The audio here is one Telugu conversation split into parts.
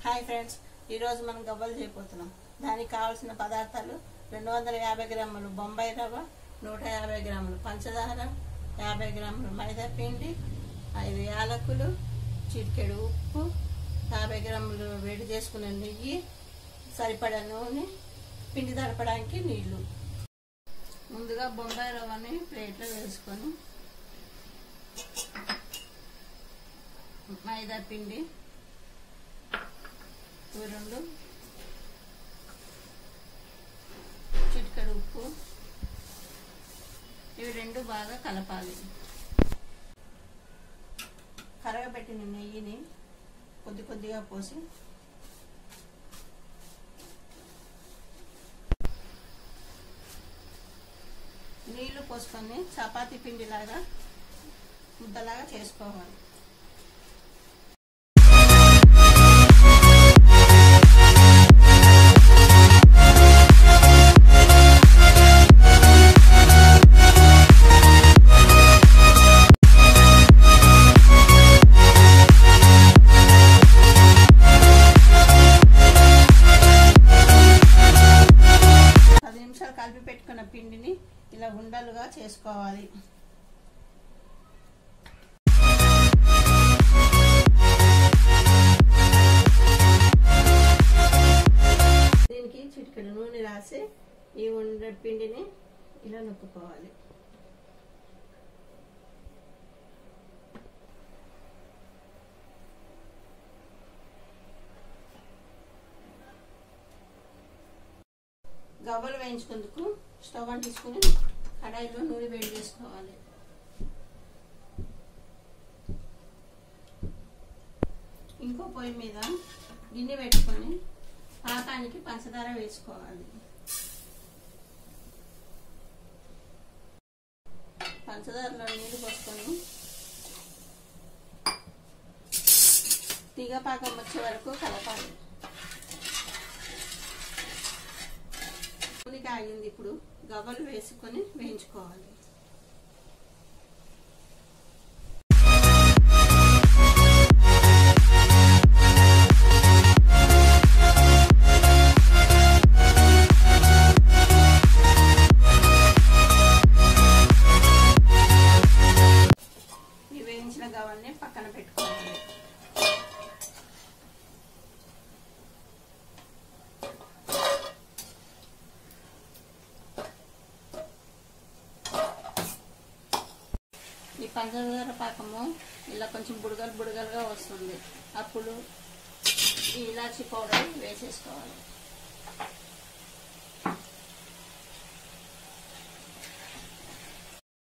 హాయ్ ఫ్రెండ్స్, ఈరోజు మనం గవ్వలు చేయబోతున్నాం. దానికి కావాల్సిన పదార్థాలు 250 గ్రాములు బొంబాయి రవ్వ, 150 గ్రాములు పంచదార, 50 గ్రాములు మైదా పిండి, 5 యాలకులు, చిటికెడు ఉప్పు, 50 గ్రాములు వేడి చేసుకునే నెయ్యి, సరిపడా నూనె, పిండి తడపడానికి నీళ్లు. ముందుగా బొంబాయి రవ్వని ప్లేట్లో వేసుకొని మైదా పిండి ఇవి 2, చిటికెడు ఉప్పు, ఇవి 2 బాగా కలపాలి. కరగబెట్టిన నెయ్యిని కొద్ది కొద్దిగా పోసి నీళ్లు పోసుకొని చపాతీ పిండిలాగా ముద్దలాగా చేసుకోవాలి. కలిపి పెట్టుకున్న పిండిని ఇలా ఉండలుగా చేసుకోవాలి. దీనికి చిటికెడు నూనె రాసి ఈ ఉండ పిండిని ఇలా నొక్కుకోవాలి. గవ్వలు వేయించుకుందుకు స్టవ్ అని తీసుకుని కడాయిలో నూనె వేడి చేసుకోవాలి. ఇంకో పొయ్యి మీద గిన్నె పెట్టుకొని పాకానికి పంచదార వేసుకోవాలి. పంచదారలో నీళ్లు పోసుకొని తీగ పాకం వచ్చే వరకు కలపాలి. ఆగింది. ఇప్పుడు గవ్వలు వేసుకొని వేయించుకోవాలి. ఈ వేయించిన గవ్వల్ని పక్కన పెట్టుకోవాలి. ఈ పంచదార పాకము ఇలా కొంచెం బుడగలుగా వస్తుంది. అప్పుడు ఈ ఇలాచీ పౌడర్ వేసేసుకోవాలి.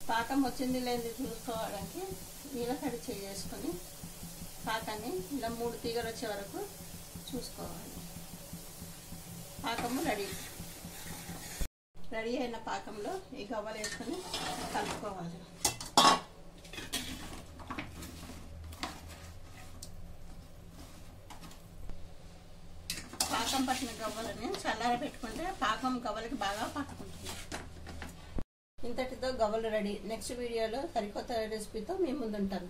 పాకం వచ్చింది లేనిది చూసుకోవడానికి నీలకడి చేసుకొని పాకాన్ని ఇలా 3 తీగలు వచ్చే వరకు చూసుకోవాలి. పాకము రెడీ అయిన పాకంలో ఈ గవ్వలు వేసుకొని కలుపుకోవాలి. పాకం పట్టిన గవ్వలని చల్లార పెట్టుకుంటే పాకం గవ్వలకి బాగా పట్టుకుంటుంది. ఇంతటితో గవ్వలు రెడీ. నెక్స్ట్ వీడియోలో సరికొత్త రెసిపీతో మీ ముందుంటాను.